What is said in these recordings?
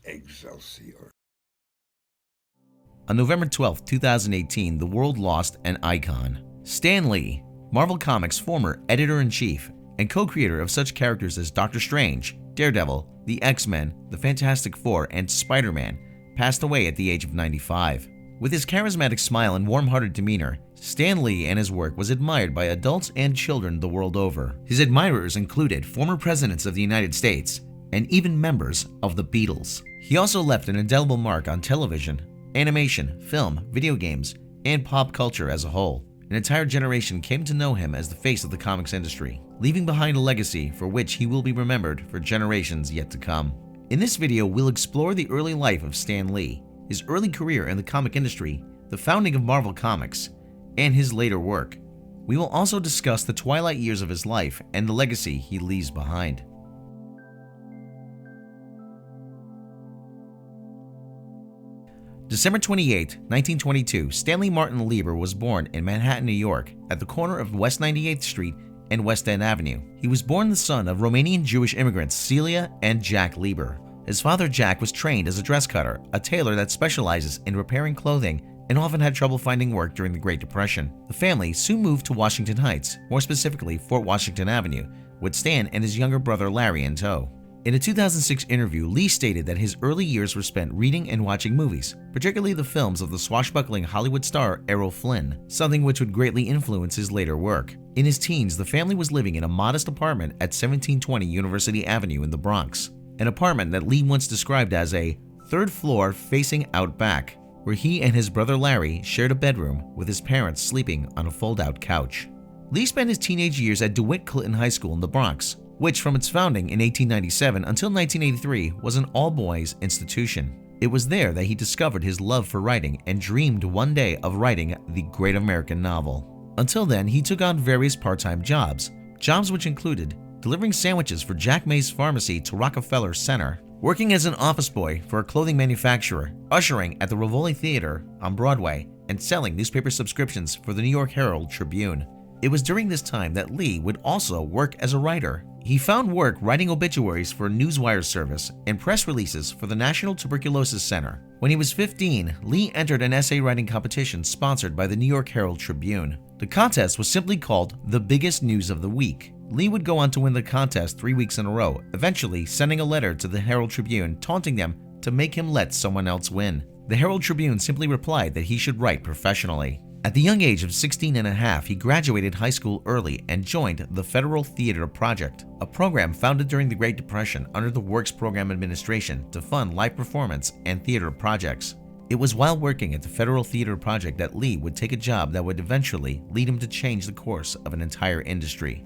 Excelsior. On November 12, 2018, the world lost an icon. Stan Lee, Marvel Comics' former editor-in-chief and co-creator of such characters as Doctor Strange, Daredevil, the X-Men, the Fantastic Four, and Spider-Man, passed away at the age of 95. With his charismatic smile and warm-hearted demeanor, Stan Lee and his work was admired by adults and children the world over. His admirers included former presidents of the United States and even members of the Beatles. He also left an indelible mark on television, animation, film, video games, and pop culture as a whole. An entire generation came to know him as the face of the comics industry, leaving behind a legacy for which he will be remembered for generations yet to come. In this video, we'll explore the early life of Stan Lee, his early career in the comic industry, the founding of Marvel Comics, and his later work. We will also discuss the twilight years of his life and the legacy he leaves behind. December 28, 1922, Stanley Martin Lieber was born in Manhattan, New York, at the corner of West 98th Street and West End Avenue. He was born the son of Romanian Jewish immigrants Celia and Jack Lieber. His father Jack was trained as a dress cutter, a tailor that specializes in repairing clothing and often had trouble finding work during the Great Depression. The family soon moved to Washington Heights, more specifically Fort Washington Avenue, with Stan and his younger brother Larry in tow. In a 2006 interview, Lee stated that his early years were spent reading and watching movies, particularly the films of the swashbuckling Hollywood star Errol Flynn, something which would greatly influence his later work. In his teens, the family was living in a modest apartment at 1720 University Avenue in the Bronx, an apartment that Lee once described as a third floor facing out back, where he and his brother Larry shared a bedroom with his parents sleeping on a fold-out couch. Lee spent his teenage years at DeWitt Clinton High School in the Bronx, which from its founding in 1897 until 1983 was an all-boys institution. It was there that he discovered his love for writing and dreamed one day of writing the great American novel. Until then, he took on various part-time jobs which included delivering sandwiches for Jack May's Pharmacy to Rockefeller Center, working as an office boy for a clothing manufacturer, ushering at the Rivoli Theater on Broadway, and selling newspaper subscriptions for the New York Herald Tribune. It was during this time that Lee would also work as a writer. He found work writing obituaries for a newswire service and press releases for the National Tuberculosis Center. When he was 15, Lee entered an essay writing competition sponsored by the New York Herald Tribune. The contest was simply called The Biggest News of the Week. Lee would go on to win the contest 3 weeks in a row, eventually sending a letter to the Herald Tribune taunting them to make him let someone else win. The Herald Tribune simply replied that he should write professionally. At the young age of 16 and a half, he graduated high school early and joined the Federal Theater Project, a program founded during the Great Depression under the Works Program Administration to fund live performance and theater projects. It was while working at the Federal Theater Project that Lee would take a job that would eventually lead him to change the course of an entire industry.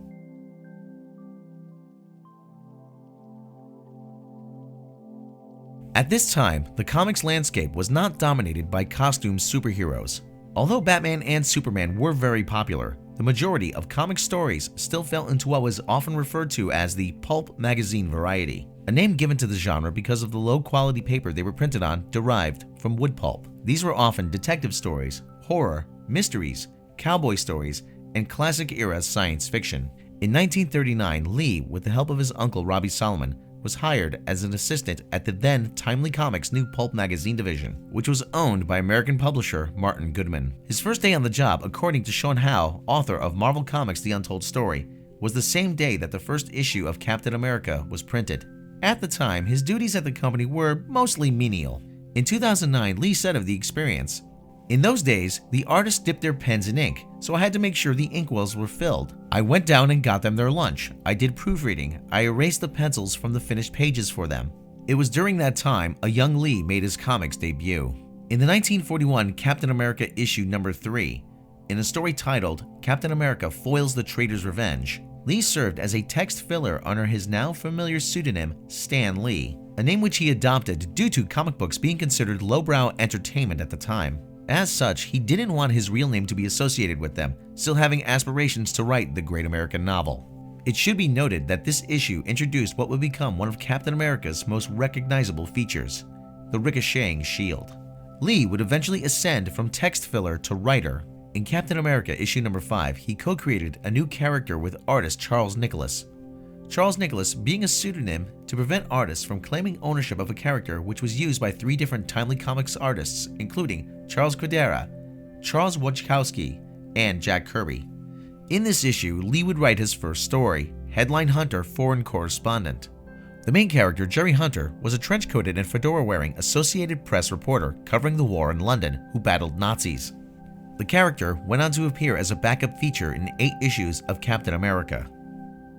At this time, the comics landscape was not dominated by costume superheroes. Although Batman and Superman were very popular, the majority of comic stories still fell into what was often referred to as the pulp magazine variety, a name given to the genre because of the low-quality paper they were printed on derived from wood pulp. These were often detective stories, horror, mysteries, cowboy stories, and classic-era science fiction. In 1939, Lee, with the help of his uncle Robbie Solomon, was hired as an assistant at the then Timely Comics' new pulp magazine division, which was owned by American publisher Martin Goodman. His first day on the job, according to Sean Howe, author of Marvel Comics: The Untold Story, was the same day that the first issue of Captain America was printed. At the time, his duties at the company were mostly menial. In 2009, Lee said of the experience, "In those days, the artists dipped their pens in ink, so I had to make sure the inkwells were filled. I went down and got them their lunch. I did proofreading. I erased the pencils from the finished pages for them." It was during that time a young Lee made his comics debut. In the 1941 Captain America issue number 3, in a story titled Captain America Foils the Traitor's Revenge, Lee served as a text filler under his now familiar pseudonym Stan Lee, a name which he adopted due to comic books being considered lowbrow entertainment at the time. As such, he didn't want his real name to be associated with them, still having aspirations to write the great American novel. It should be noted that this issue introduced what would become one of Captain America's most recognizable features, the ricocheting shield. Lee would eventually ascend from text filler to writer. In Captain America issue number 5, he co-created a new character with artist Charles Nicholas. Charles Nicholas being a pseudonym to prevent artists from claiming ownership of a character which was used by 3 different Timely Comics artists, including Charles Quadera, Charles Wachowski, and Jack Kirby. In this issue, Lee would write his first story, Headline Hunter Foreign Correspondent. The main character, Jerry Hunter, was a trench-coated and fedora-wearing Associated Press reporter covering the war in London who battled Nazis. The character went on to appear as a backup feature in 8 issues of Captain America.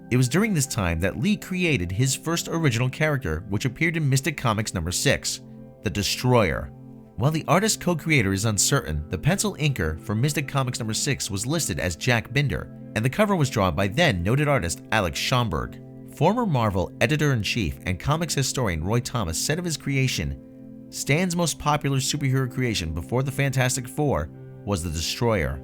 It was during this time that Lee created his first original character, which appeared in Mystic Comics number 6, the Destroyer. While the artist co-creator is uncertain, the pencil inker for Mystic Comics number 6 was listed as Jack Binder, and the cover was drawn by then noted artist Alex Schomburg. Former Marvel editor-in-chief and comics historian Roy Thomas said of his creation, "Stan's most popular superhero creation before the Fantastic Four was the Destroyer."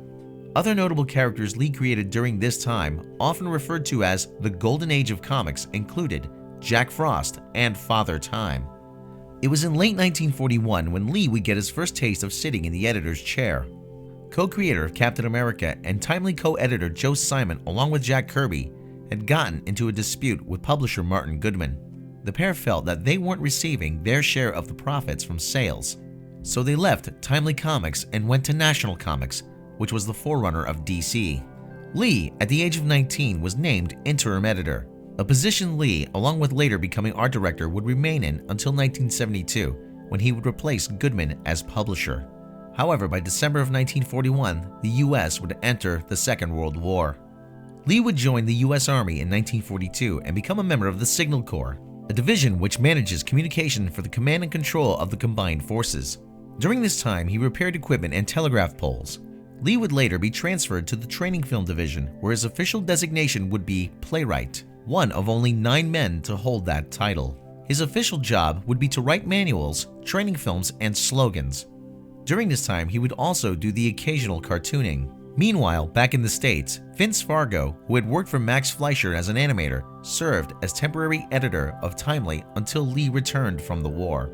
Other notable characters Lee created during this time, often referred to as the Golden Age of comics, included Jack Frost and Father Time. It was in late 1941 when Lee would get his first taste of sitting in the editor's chair. Co-creator of Captain America and timely co-editor Joe Simon, along with Jack Kirby, had gotten into a dispute with publisher Martin Goodman. The pair felt that they weren't receiving their share of the profits from sales, so they left Timely Comics and went to National Comics, which was the forerunner of DC. Lee, at the age of 19, was named interim editor, a position Lee, along with later becoming art director, would remain in until 1972, when he would replace Goodman as publisher. However, by December of 1941, the US would enter the Second World War. Lee would join the US Army in 1942 and become a member of the Signal Corps, a division which manages communication for the command and control of the combined forces. During this time, he repaired equipment and telegraph poles. Lee would later be transferred to the training film division, where his official designation would be playwright, one of only 9 men to hold that title. His official job would be to write manuals, training films, and slogans. During this time, he would also do the occasional cartooning. Meanwhile, back in the States, Vince Fargo, who had worked for Max Fleischer as an animator, served as temporary editor of Timely until Lee returned from the war.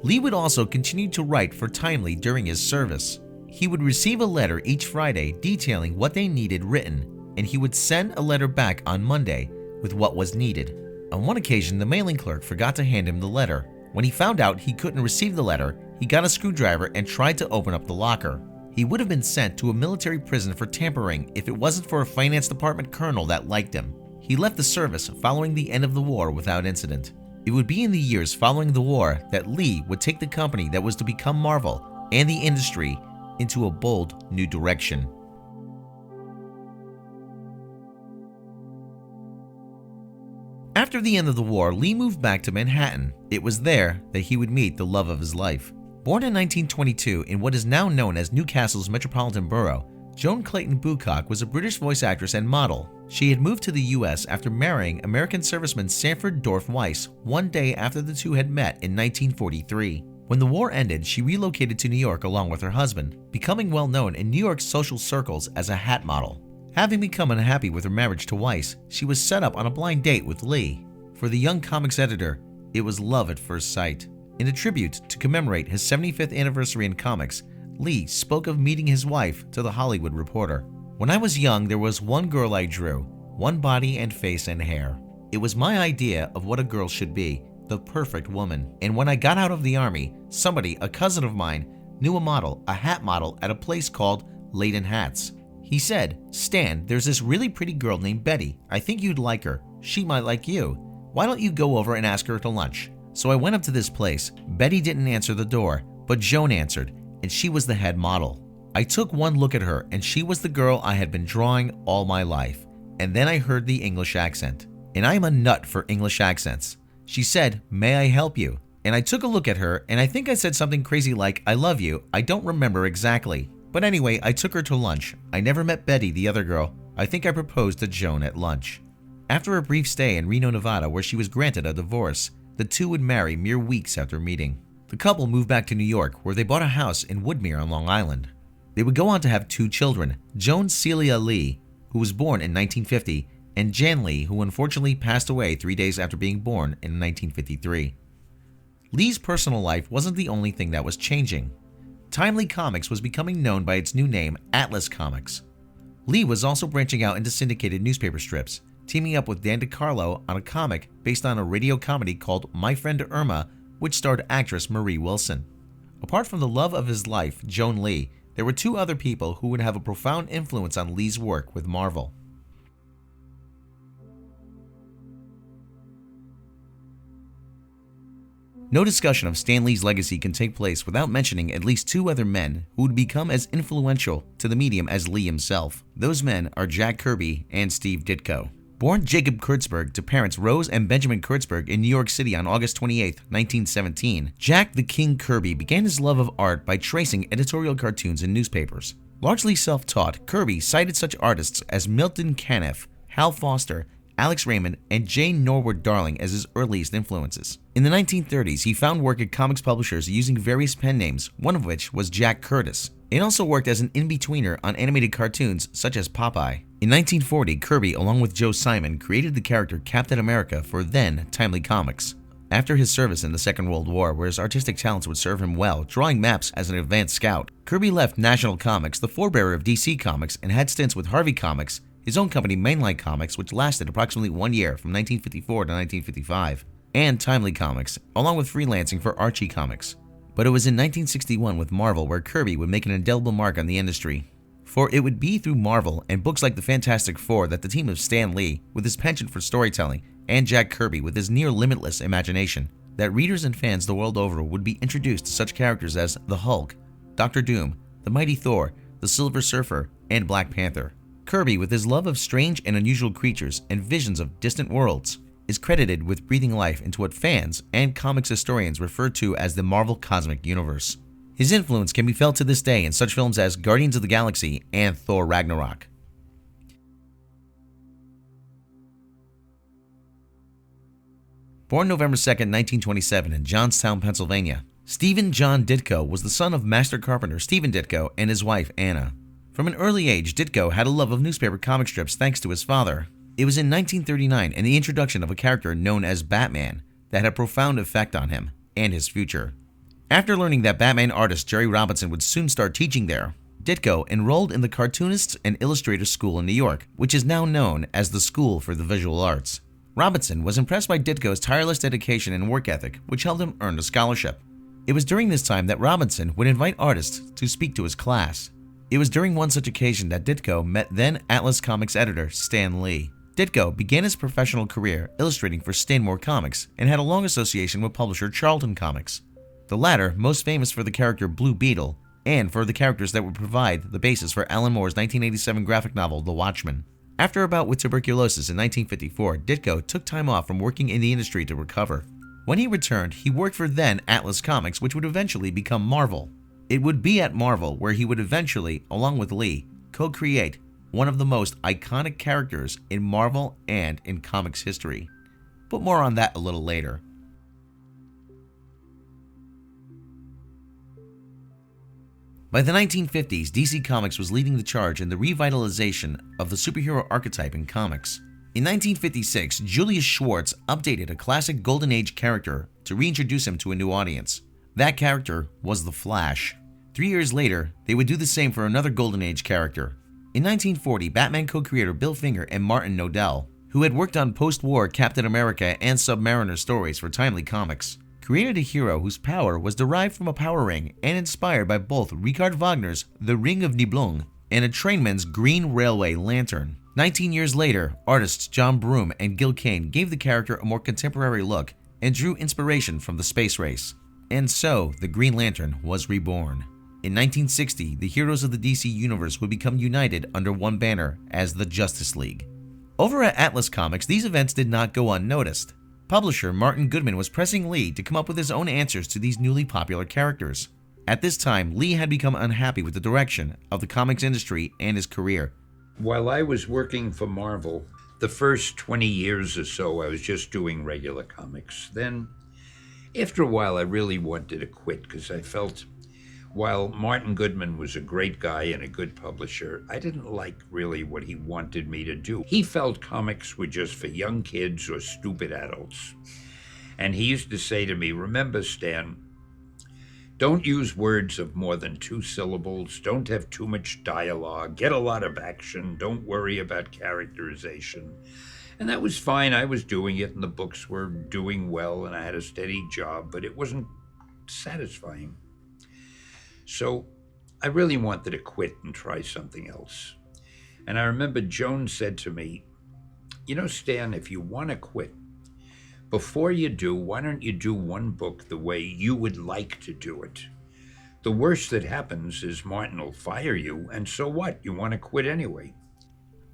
Lee would also continue to write for Timely during his service. He would receive a letter each Friday detailing what they needed written, and he would send a letter back on Monday with what was needed. On one occasion, the mailing clerk forgot to hand him the letter. When he found out he couldn't receive the letter, he got a screwdriver and tried to open up the locker. He would have been sent to a military prison for tampering if it wasn't for a finance department colonel that liked him. He left the service following the end of the war without incident. It would be in the years following the war that Lee would take the company that was to become Marvel and the industry into a bold new direction. After the end of the war, Lee moved back to Manhattan. It was there that he would meet the love of his life. Born in 1922 in what is now known as Newcastle's Metropolitan Borough, Joan Clayton Bucock was a British voice actress and model. She had moved to the U.S. after marrying American serviceman Sanford Dorff Weiss one day after the two had met in 1943. When the war ended, she relocated to New York along with her husband, becoming well known in New York's social circles as a hat model. Having become unhappy with her marriage to Weiss, she was set up on a blind date with Lee. For the young comics editor, it was love at first sight. In a tribute to commemorate his 75th anniversary in comics, Lee spoke of meeting his wife to The Hollywood Reporter. "When I was young, there was one girl I drew, one body and face and hair. It was my idea of what a girl should be, the perfect woman. And when I got out of the army, somebody, a cousin of mine, knew a model, a hat model at a place called Layden Hats. He said, 'Stan, there's this really pretty girl named Betty. I think you'd like her. She might like you. Why don't you go over and ask her to lunch?' So I went up to this place. Betty didn't answer the door, but Joan answered, and she was the head model. I took one look at her, and she was the girl I had been drawing all my life. And then I heard the English accent. And I'm a nut for English accents. She said, 'May I help you?' And I took a look at her, and I think I said something crazy like, 'I love you.' I don't remember exactly. But anyway, I took her to lunch. I never met Betty, the other girl. I think I proposed to Joan at lunch." After a brief stay in Reno, Nevada, where she was granted a divorce, the two would marry mere weeks after meeting. The couple moved back to New York, where they bought a house in Woodmere on Long Island. They would go on to have 2 children, Joan Celia Lee, who was born in 1950, and Jan Lee, who unfortunately passed away 3 days after being born in 1953. Lee's personal life wasn't the only thing that was changing. Timely Comics was becoming known by its new name, Atlas Comics. Lee was also branching out into syndicated newspaper strips, teaming up with Dan DeCarlo on a comic based on a radio comedy called My Friend Irma, which starred actress Marie Wilson. Apart from the love of his life, Joan Lee, there were two other people who would have a profound influence on Lee's work with Marvel. No discussion of Stan Lee's legacy can take place without mentioning at least two other men who would become as influential to the medium as Lee himself. Those men are Jack Kirby and Steve Ditko. Born Jacob Kurtzberg to parents Rose and Benjamin Kurtzberg in New York City on August 28, 1917, Jack the King Kirby began his love of art by tracing editorial cartoons in newspapers. Largely self-taught, Kirby cited such artists as Milton Caniff, Hal Foster, Alex Raymond, and Jane Norwood Darling as his earliest influences. In the 1930s, he found work at comics publishers using various pen names, one of which was Jack Curtis, and also worked as an in-betweener on animated cartoons such as Popeye. In 1940, Kirby, along with Joe Simon, created the character Captain America for then Timely Comics. After his service in the Second World War, where his artistic talents would serve him well, drawing maps as an advanced scout, Kirby left National Comics, the forebearer of DC Comics, and had stints with Harvey Comics, his own company Mainline Comics, which lasted approximately 1 year from 1954 to 1955, and Timely Comics, along with freelancing for Archie Comics. But it was in 1961 with Marvel where Kirby would make an indelible mark on the industry. For it would be through Marvel and books like the Fantastic Four that the team of Stan Lee, with his penchant for storytelling, and Jack Kirby, with his near-limitless imagination, that readers and fans the world over would be introduced to such characters as the Hulk, Doctor Doom, the Mighty Thor, the Silver Surfer, and Black Panther. Kirby, with his love of strange and unusual creatures and visions of distant worlds, is credited with breathing life into what fans and comics historians refer to as the Marvel Cosmic Universe. His influence can be felt to this day in such films as Guardians of the Galaxy and Thor Ragnarok. Born November 2, 1927 in Johnstown, Pennsylvania, Stephen John Ditko was the son of master carpenter Stephen Ditko and his wife Anna. From an early age, Ditko had a love of newspaper comic strips thanks to his father. It was in 1939 and the introduction of a character known as Batman that had a profound effect on him and his future. After learning that Batman artist Jerry Robinson would soon start teaching there, Ditko enrolled in the Cartoonists and Illustrators School in New York, which is now known as the School for the Visual Arts. Robinson was impressed by Ditko's tireless dedication and work ethic, which helped him earn a scholarship. It was during this time that Robinson would invite artists to speak to his class. It was during one such occasion that Ditko met then Atlas Comics editor Stan Lee. Ditko began his professional career illustrating for Stanmore Comics and had a long association with publisher Charlton Comics, the latter most famous for the character Blue Beetle and for the characters that would provide the basis for Alan Moore's 1987 graphic novel The Watchmen. After a bout with tuberculosis in 1954, Ditko took time off from working in the industry to recover. When he returned, he worked for then Atlas Comics, which would eventually become Marvel. It would be at Marvel where he would eventually, along with Lee, co-create one of the most iconic characters in Marvel and in comics history. But more on that a little later. By the 1950s, DC Comics was leading the charge in the revitalization of the superhero archetype in comics. In 1956, Julius Schwartz updated a classic Golden Age character to reintroduce him to a new audience. That character was The Flash. 3 years later, they would do the same for another Golden Age character. In 1940, Batman co-creator Bill Finger and Martin Nodell, who had worked on post-war Captain America and Submariner stories for Timely Comics, created a hero whose power was derived from a power ring and inspired by both Richard Wagner's The Ring of Nibelung and a trainman's Green Railway Lantern. 19 years later, artists John Broome and Gil Kane gave the character a more contemporary look and drew inspiration from the space race. And so, the Green Lantern was reborn. In 1960, the heroes of the DC Universe would become united under one banner as the Justice League. Over at Atlas Comics, these events did not go unnoticed. Publisher Martin Goodman was pressing Lee to come up with his own answers to these newly popular characters. At this time, Lee had become unhappy with the direction of the comics industry and his career. While I was working for Marvel, the first 20 years or so, I was just doing regular comics. Then, after a while, I really wanted to quit because I felt while Martin Goodman was a great guy and a good publisher, I didn't like really what he wanted me to do. He felt comics were just for young kids or stupid adults. And he used to say to me, remember, Stan, don't use words of more than 2 syllables, don't have too much dialogue, get a lot of action, don't worry about characterization. And that was fine. I was doing it, and the books were doing well, and I had a steady job, but it wasn't satisfying. So I really wanted to quit and try something else. And I remember Joan said to me, "You know, Stan, if you want to quit, before you do, why don't you do one book the way you would like to do it? The worst that happens is Martin will fire you, and so what? You want to quit anyway."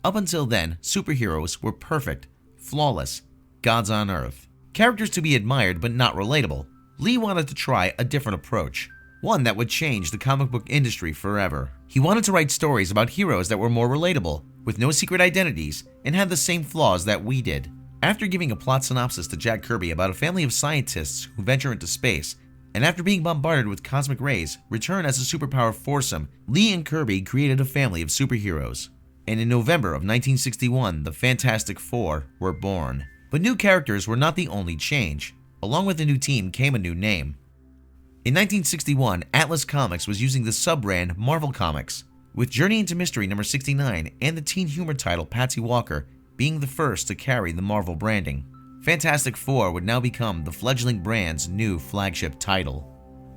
Up until then, superheroes were perfect, flawless, gods on earth. Characters to be admired but not relatable. Lee wanted to try a different approach, one that would change the comic book industry forever. He wanted to write stories about heroes that were more relatable, with no secret identities, and had the same flaws that we did. After giving a plot synopsis to Jack Kirby about a family of scientists who venture into space, and after being bombarded with cosmic rays, return as a superpower foursome, Lee and Kirby created a family of superheroes. And in November of 1961, the Fantastic Four were born. But new characters were not the only change. Along with the new team came a new name. In 1961, Atlas Comics was using the sub-brand Marvel Comics, with Journey into Mystery number 69 and the teen humor title Patsy Walker being the first to carry the Marvel branding. Fantastic Four would now become the fledgling brand's new flagship title.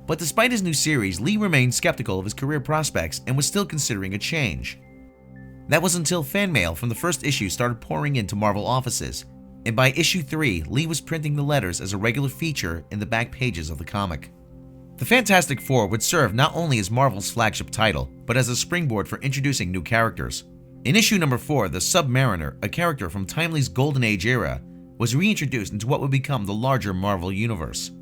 But despite his new series, Lee remained skeptical of his career prospects and was still considering a change. That was until fan mail from the first issue started pouring into Marvel offices, and by issue 3, Lee was printing the letters as a regular feature in the back pages of the comic. The Fantastic Four would serve not only as Marvel's flagship title, but as a springboard for introducing new characters. In issue number 4, the Submariner, a character from Timely's Golden Age era, was reintroduced into what would become the larger Marvel universe.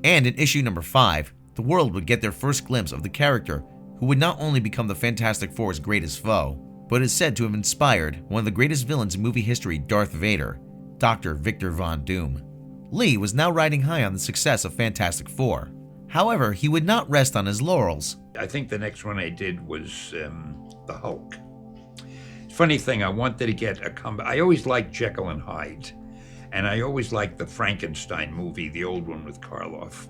And in issue number 5, the world would get their first glimpse of the character who would not only become the Fantastic Four's greatest foe, but is said to have inspired one of the greatest villains in movie history, Darth Vader, Dr. Victor Von Doom. Lee was now riding high on the success of Fantastic Four. However, he would not rest on his laurels. I think the next one I did was the Hulk. Funny thing, I wanted to get a comeback. I always liked Jekyll and Hyde, and I always liked the Frankenstein movie, the old one with Karloff.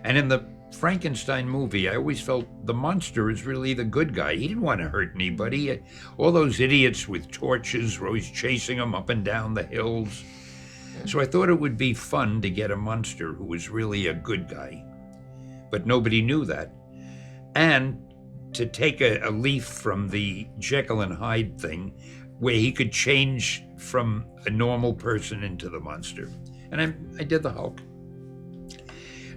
And in the Frankenstein movie, I always felt the monster is really the good guy. He didn't want to hurt anybody. All those idiots with torches were always chasing him up and down the hills. So I thought it would be fun to get a monster who was really a good guy. But nobody knew that. And to take a leaf from the Jekyll and Hyde thing, where he could change from a normal person into the monster. And I did the Hulk.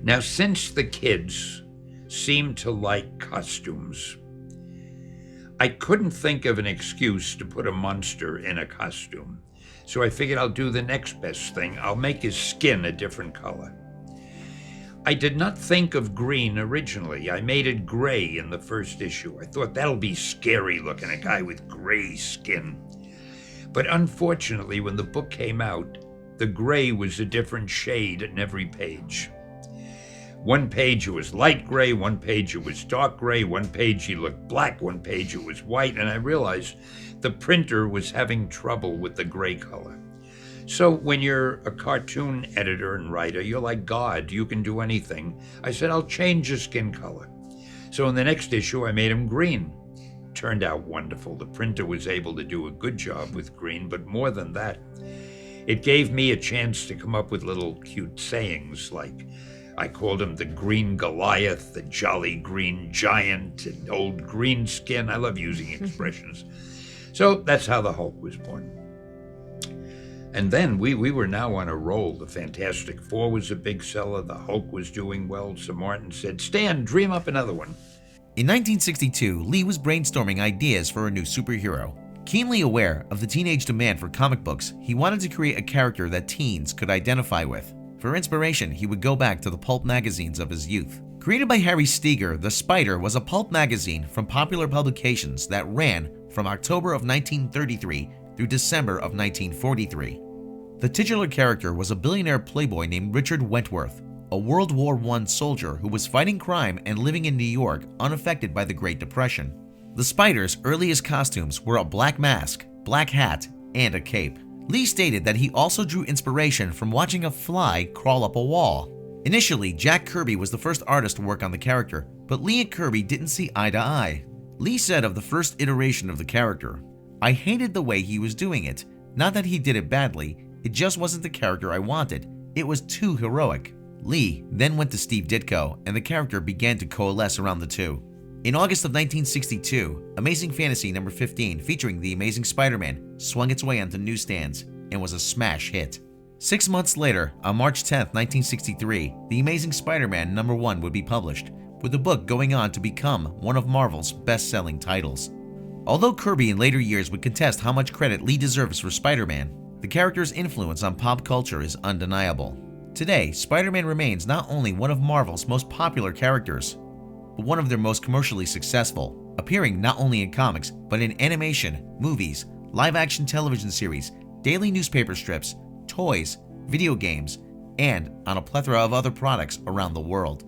Now, since the kids seem to like costumes, I couldn't think of an excuse to put a monster in a costume. So I figured I'll do the next best thing. I'll make his skin a different color. I did not think of green originally. I made it gray in the first issue. I thought that'll be scary looking, a guy with gray skin. But unfortunately, when the book came out, the gray was a different shade in every page. One page it was light gray, one page it was dark gray, one page he looked black, one page it was white, and I realized the printer was having trouble with the gray color. So when you're a cartoon editor and writer, you're like God, you can do anything. I said, I'll change his skin color. So in the next issue, I made him green. Turned out wonderful. The printer was able to do a good job with green, but more than that, it gave me a chance to come up with little cute sayings like, I called him the Green Goliath, the Jolly Green Giant, and Old Green Skin. I love using expressions. So that's how the Hulk was born. And then we were now on a roll. The Fantastic Four was a big seller. The Hulk was doing well. So Martin said, Stan, dream up another one. In 1962, Lee was brainstorming ideas for a new superhero. Keenly aware of the teenage demand for comic books, he wanted to create a character that teens could identify with. For inspiration, he would go back to the pulp magazines of his youth. Created by Harry Steger, The Spider was a pulp magazine from Popular Publications that ran from October of 1933 through December of 1943. The titular character was a billionaire playboy named Richard Wentworth, a World War I soldier who was fighting crime and living in New York unaffected by the Great Depression. The Spider's earliest costumes were a black mask, black hat, and a cape. Lee stated that he also drew inspiration from watching a fly crawl up a wall. Initially, Jack Kirby was the first artist to work on the character, but Lee and Kirby didn't see eye to eye. Lee said of the first iteration of the character, I hated the way he was doing it. Not that he did it badly, it just wasn't the character I wanted. It was too heroic. Lee then went to Steve Ditko, and the character began to coalesce around the two. In August of 1962, Amazing Fantasy number 15 featuring The Amazing Spider-Man swung its way onto newsstands and was a smash hit. 6 months later, on March 10, 1963, The Amazing Spider-Man number 1 would be published, with the book going on to become one of Marvel's best-selling titles. Although Kirby in later years would contest how much credit Lee deserves for Spider-Man, the character's influence on pop culture is undeniable. Today, Spider-Man remains not only one of Marvel's most popular characters, but one of their most commercially successful, appearing not only in comics, but in animation, movies, live-action television series, daily newspaper strips, toys, video games, and on a plethora of other products around the world.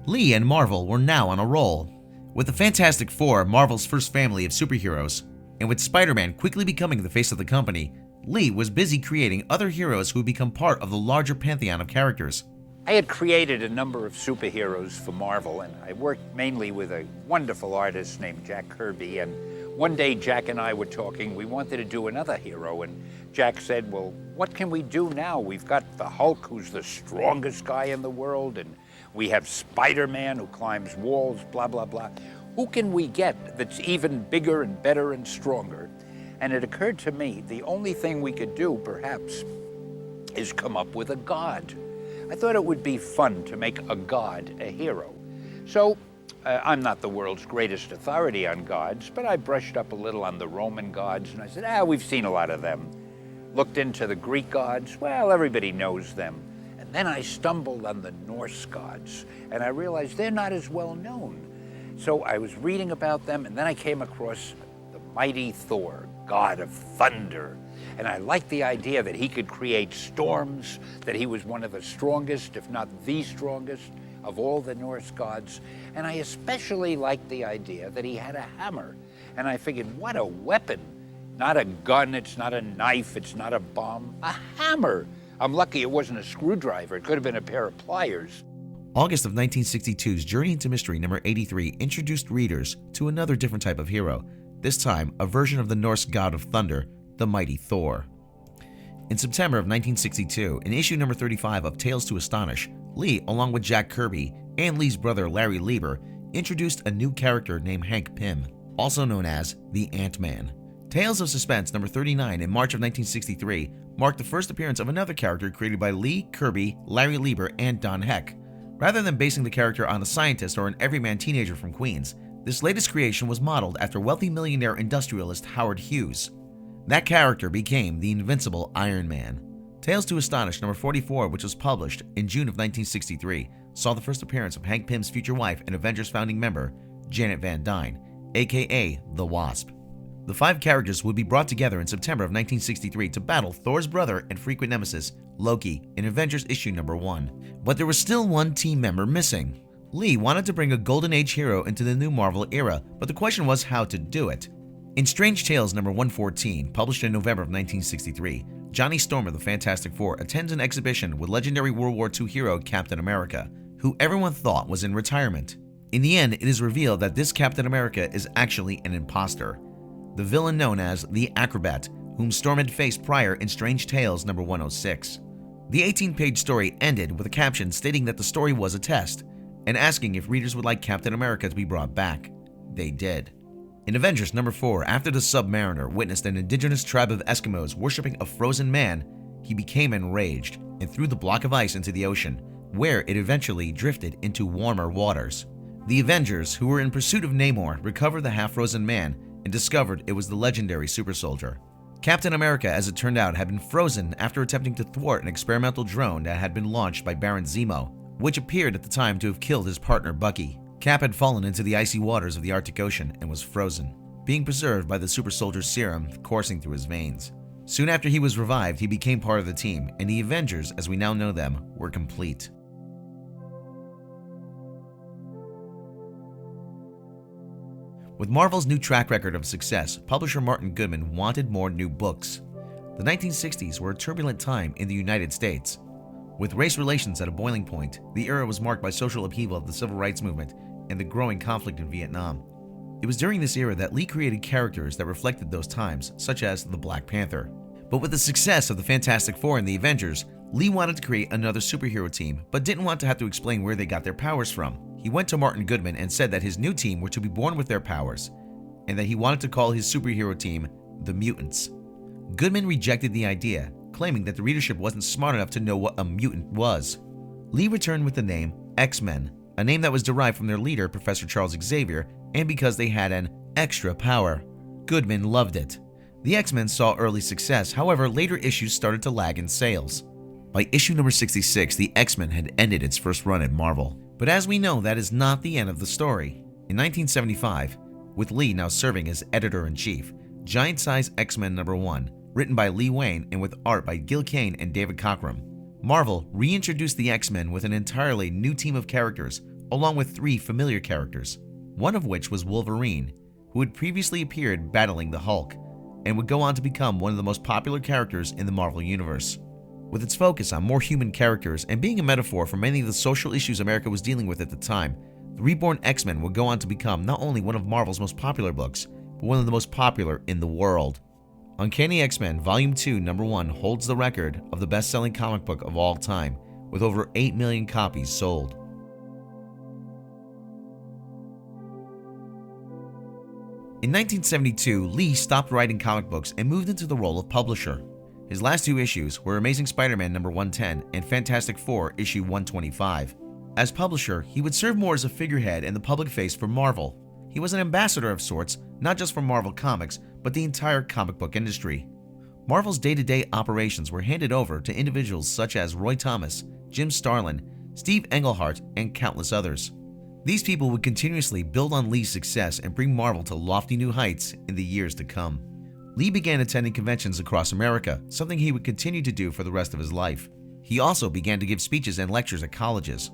Lee and Marvel were now on a roll. With the Fantastic Four, Marvel's first family of superheroes, and with Spider-Man quickly becoming the face of the company, Lee was busy creating other heroes who would become part of the larger pantheon of characters. I had created a number of superheroes for Marvel, and I worked mainly with a wonderful artist named Jack Kirby, and one day Jack and I were talking. We wanted to do another hero, and Jack said, well, what can we do now? We've got the Hulk, who's the strongest guy in the world, and we have Spider-Man who climbs walls, blah, blah, blah. Who can we get that's even bigger and better and stronger? And it occurred to me, the only thing we could do, perhaps, is come up with a god. I thought it would be fun to make a god a hero. So, I'm not the world's greatest authority on gods, but I brushed up a little on the Roman gods, and I said, we've seen a lot of them. Looked into the Greek gods, well, everybody knows them. And then I stumbled on the Norse gods, and I realized they're not as well known. So I was reading about them, and then I came across the mighty Thor, god of thunder. And I liked the idea that he could create storms, that he was one of the strongest, if not the strongest, of all the Norse gods. And I especially liked the idea that he had a hammer. And I figured, what a weapon. Not a gun, it's not a knife, it's not a bomb, a hammer. I'm lucky it wasn't a screwdriver. It could have been a pair of pliers. August of 1962's Journey into Mystery number 83 introduced readers to another different type of hero, this time a version of the Norse god of thunder, the mighty Thor. In September of 1962, in issue number 35 of Tales to Astonish, Lee, along with Jack Kirby and Lee's brother Larry Lieber, introduced a new character named Hank Pym, also known as the Ant-Man. Tales of Suspense number 39 in March of 1963 marked the first appearance of another character created by Lee, Kirby, Larry Lieber, and Don Heck. Rather than basing the character on a scientist or an everyman teenager from Queens, this latest creation was modeled after wealthy millionaire industrialist Howard Hughes. That character became the invincible Iron Man. Tales to Astonish number 44, which was published in June of 1963, saw the first appearance of Hank Pym's future wife and Avengers founding member, Janet Van Dyne, aka the Wasp. The 5 characters would be brought together in September of 1963 to battle Thor's brother and frequent nemesis, Loki, in Avengers issue number 1. But there was still one team member missing. Lee wanted to bring a Golden Age hero into the new Marvel era, but the question was how to do it. In Strange Tales number 114, published in November of 1963, Johnny Storm of the Fantastic Four attends an exhibition with legendary World War II hero Captain America, who everyone thought was in retirement. In the end, it is revealed that this Captain America is actually an imposter, the villain known as the Acrobat, whom Storm had faced prior in Strange Tales number 106. The 18-page story ended with a caption stating that the story was a test, and asking if readers would like Captain America to be brought back. They did. In Avengers number 4, after the Submariner witnessed an indigenous tribe of Eskimos worshipping a frozen man, he became enraged and threw the block of ice into the ocean, where it eventually drifted into warmer waters. The Avengers, who were in pursuit of Namor, recovered the half-frozen man and discovered it was the legendary super soldier. Captain America, as it turned out, had been frozen after attempting to thwart an experimental drone that had been launched by Baron Zemo, which appeared at the time to have killed his partner Bucky. Cap had fallen into the icy waters of the Arctic Ocean and was frozen, being preserved by the super soldier's serum coursing through his veins. Soon after he was revived, he became part of the team, and the Avengers, as we now know them, were complete. With Marvel's new track record of success, publisher Martin Goodman wanted more new books. The 1960s were a turbulent time in the United States. With race relations at a boiling point, the era was marked by social upheaval of the civil rights movement and the growing conflict in Vietnam. It was during this era that Lee created characters that reflected those times, such as the Black Panther. But with the success of the Fantastic Four and the Avengers, Lee wanted to create another superhero team, but didn't want to have to explain where they got their powers from. He went to Martin Goodman and said that his new team were to be born with their powers, and that he wanted to call his superhero team the Mutants. Goodman rejected the idea, claiming that the readership wasn't smart enough to know what a mutant was. Lee returned with the name X-Men, a name that was derived from their leader, Professor Charles Xavier, and because they had an extra power. Goodman loved it. The X-Men saw early success, however, later issues started to lag in sales. By issue number 66, the X-Men had ended its first run at Marvel. But as we know, that is not the end of the story. In 1975, with Lee now serving as editor-in-chief, Giant Size X-Men #1, written by Lee Wayne and with art by Gil Kane and David Cockrum, Marvel reintroduced the X-Men with an entirely new team of characters, along with 3 familiar characters, one of which was Wolverine, who had previously appeared battling the Hulk, and would go on to become one of the most popular characters in the Marvel Universe. With its focus on more human characters and being a metaphor for many of the social issues America was dealing with at the time, the Reborn X-Men would go on to become not only one of Marvel's most popular books, but one of the most popular in the world. Uncanny X-Men Volume 2, Number 1 holds the record of the best-selling comic book of all time, with over 8 million copies sold. In 1972, Lee stopped writing comic books and moved into the role of publisher. His last 2 issues were Amazing Spider-Man number 110 and Fantastic Four issue 125. As publisher, he would serve more as a figurehead and the public face for Marvel. He was an ambassador of sorts, not just for Marvel Comics, but the entire comic book industry. Marvel's day-to-day operations were handed over to individuals such as Roy Thomas, Jim Starlin, Steve Englehart, and countless others. These people would continuously build on Lee's success and bring Marvel to lofty new heights in the years to come. Lee began attending conventions across America, something he would continue to do for the rest of his life. He also began to give speeches and lectures at colleges.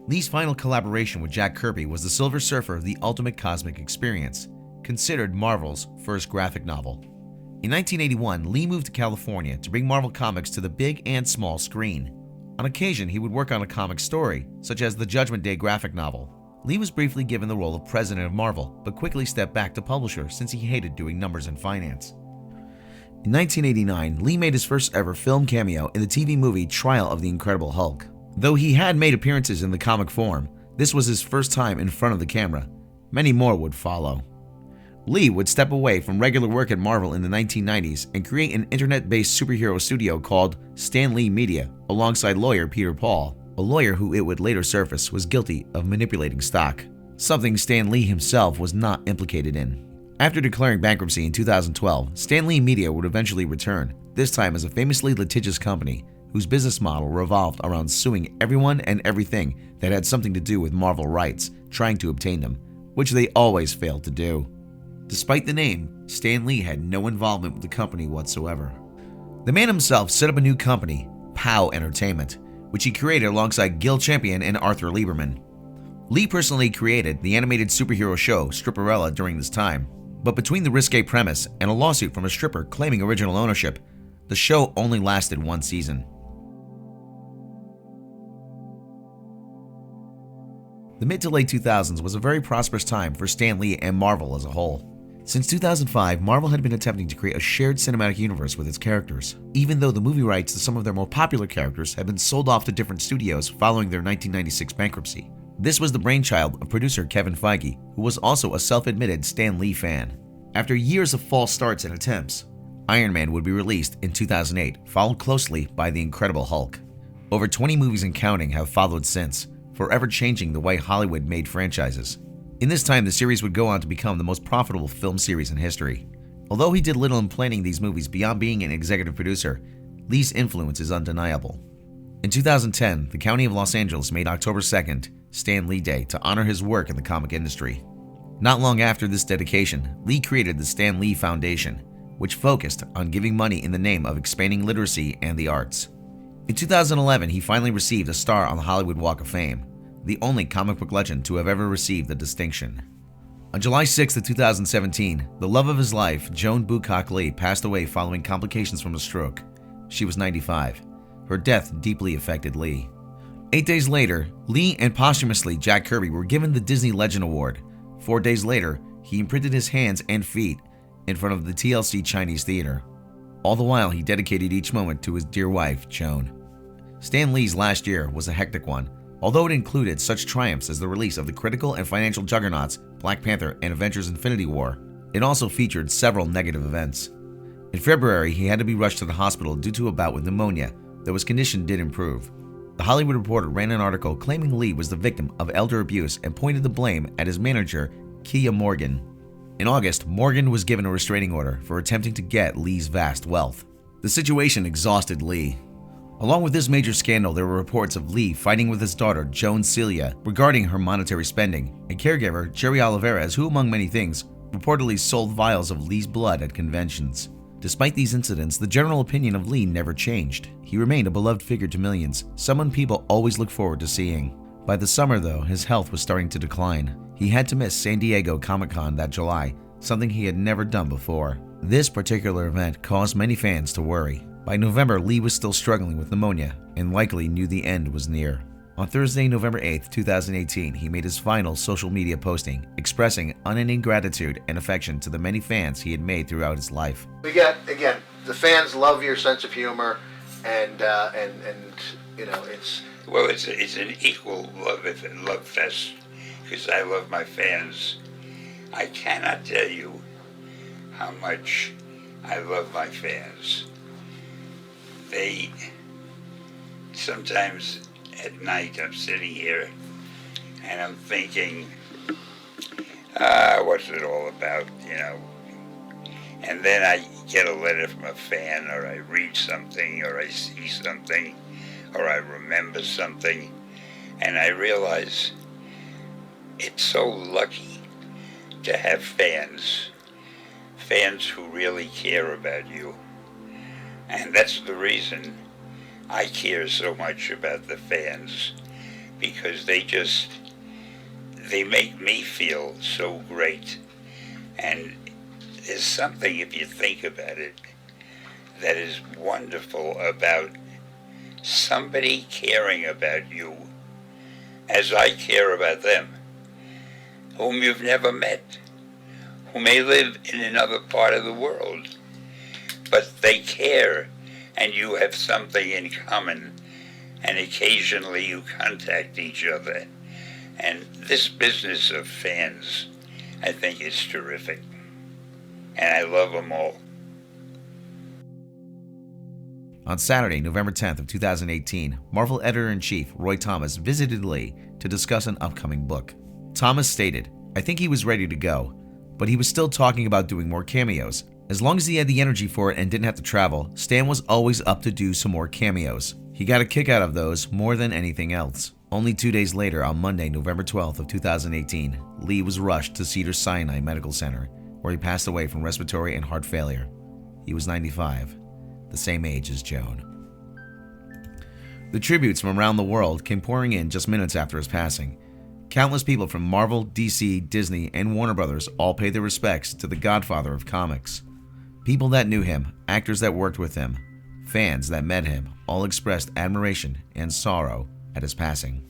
Lee's final collaboration with Jack Kirby was The Silver Surfer: The Ultimate Cosmic Experience, considered Marvel's first graphic novel. In 1981, Lee moved to California to bring Marvel Comics to the big and small screen. On occasion, he would work on a comic story, such as the Judgment Day graphic novel. Lee was briefly given the role of president of Marvel, but quickly stepped back to publisher since he hated doing numbers and finance. In 1989, Lee made his first ever film cameo in the TV movie Trial of the Incredible Hulk. Though he had made appearances in the comic form, this was his first time in front of the camera. Many more would follow. Lee would step away from regular work at Marvel in the 1990s and create an internet-based superhero studio called Stan Lee Media alongside lawyer Peter Paul, a lawyer who it would later surface was guilty of manipulating stock, something Stan Lee himself was not implicated in. After declaring bankruptcy in 2012, Stan Lee Media would eventually return, this time as a famously litigious company whose business model revolved around suing everyone and everything that had something to do with Marvel rights, trying to obtain them, which they always failed to do. Despite the name, Stan Lee had no involvement with the company whatsoever. The man himself set up a new company, POW Entertainment, which he created alongside Gil Champion and Arthur Lieberman. Lee personally created the animated superhero show Stripperella during this time, but between the risque premise and a lawsuit from a stripper claiming original ownership, the show only lasted 1 season. The mid to late 2000s was a very prosperous time for Stan Lee and Marvel as a whole. Since 2005, Marvel had been attempting to create a shared cinematic universe with its characters, even though the movie rights to some of their more popular characters had been sold off to different studios following their 1996 bankruptcy. This was the brainchild of producer Kevin Feige, who was also a self-admitted Stan Lee fan. After years of false starts and attempts, Iron Man would be released in 2008, followed closely by The Incredible Hulk. Over 20 movies and counting have followed since, forever changing the way Hollywood made franchises. In this time, the series would go on to become the most profitable film series in history. Although he did little in planning these movies beyond being an executive producer, Lee's influence is undeniable. In 2010, the County of Los Angeles made October 2nd Stan Lee Day to honor his work in the comic industry. Not long after this dedication, Lee created the Stan Lee Foundation, which focused on giving money in the name of expanding literacy and the arts. In 2011, he finally received a star on the Hollywood Walk of Fame, the only comic book legend to have ever received the distinction. On July 6th of 2017, the love of his life, Joan Bucock Lee, passed away following complications from a stroke. She was 95. Her death deeply affected Lee. 8 days later, Lee and posthumously Jack Kirby were given the Disney Legend Award. 4 days later, he imprinted his hands and feet in front of the TLC Chinese Theater. All the while, he dedicated each moment to his dear wife, Joan. Stan Lee's last year was a hectic one, although it included such triumphs as the release of the critical and financial juggernauts Black Panther and Avengers Infinity War. It also featured several negative events. In February, he had to be rushed to the hospital due to a bout with pneumonia, though his condition did improve. The Hollywood Reporter ran an article claiming Lee was the victim of elder abuse and pointed the blame at his manager, Kia Morgan. In August, Morgan was given a restraining order for attempting to get Lee's vast wealth. The situation exhausted Lee. Along with this major scandal, there were reports of Lee fighting with his daughter, Joan Celia, regarding her monetary spending, and caregiver, Jerry Oliveras, who, among many things, reportedly sold vials of Lee's blood at conventions. Despite these incidents, the general opinion of Lee never changed. He remained a beloved figure to millions, someone people always look forward to seeing. By the summer, though, his health was starting to decline. He had to miss San Diego Comic-Con that July, something he had never done before. This particular event caused many fans to worry. By November, Lee was still struggling with pneumonia and likely knew the end was near. On Thursday, November 8, 2018, he made his final social media posting, expressing unending gratitude and affection to the many fans he had made throughout his life. We got, again, the fans love your sense of humor, and you know, it's... Well, it's an equal love fest, because I love my fans. I cannot tell you how much I love my fans. They, sometimes at night I'm sitting here and I'm thinking, what's it all about, you know? And then I get a letter from a fan, or I read something, or I see something, or I remember something, and I realize it's so lucky to have fans who really care about you. And that's the reason I care so much about the fans, because they make me feel so great. And there's something, if you think about it, that is wonderful about somebody caring about you as I care about them, whom you've never met, who may live in another part of the world, but they care, and you have something in common, and occasionally you contact each other. And this business of fans, I think, is terrific. And I love them all. On Saturday, November 10th of 2018, Marvel editor-in-chief Roy Thomas visited Lee to discuss an upcoming book. Thomas stated, "I think he was ready to go, but he was still talking about doing more cameos. As long as he had the energy for it and didn't have to travel, Stan was always up to do some more cameos. He got a kick out of those more than anything else." Only 2 days later, on Monday, November 12th of 2018, Lee was rushed to Cedars-Sinai Medical Center, where he passed away from respiratory and heart failure. He was 95, the same age as Joan. The tributes from around the world came pouring in just minutes after his passing. Countless people from Marvel, DC, Disney, and Warner Brothers all paid their respects to the godfather of comics. People that knew him, actors that worked with him, fans that met him, all expressed admiration and sorrow at his passing.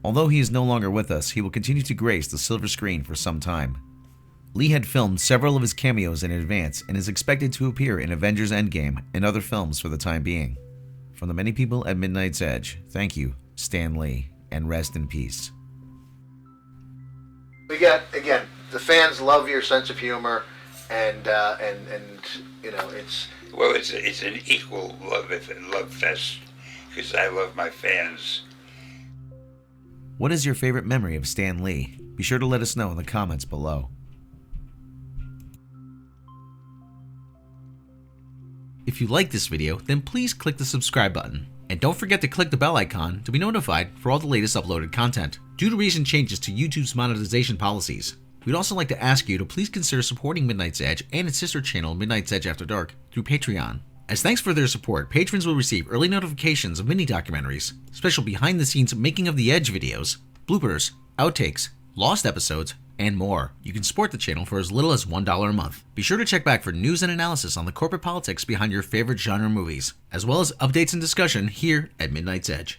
Although he is no longer with us, he will continue to grace the silver screen for some time. Lee had filmed several of his cameos in advance and is expected to appear in Avengers Endgame and other films for the time being. From the many people at Midnight's Edge, thank you, Stan Lee, and rest in peace. We got, again, the fans love your sense of humor, and you know, it's... Well, it's an equal love fest, because I love my fans. What is your favorite memory of Stan Lee? Be sure to let us know in the comments below. If you like this video, then please click the subscribe button. And don't forget to click the bell icon to be notified for all the latest uploaded content. Due to recent changes to YouTube's monetization policies, we'd also like to ask you to please consider supporting Midnight's Edge and its sister channel, Midnight's Edge After Dark, through Patreon. As thanks for their support, patrons will receive early notifications of mini-documentaries, special behind-the-scenes making of the Edge videos, bloopers, outtakes, lost episodes, and more. You can support the channel for as little as $1 a month. Be sure to check back for news and analysis on the corporate politics behind your favorite genre movies, as well as updates and discussion here at Midnight's Edge.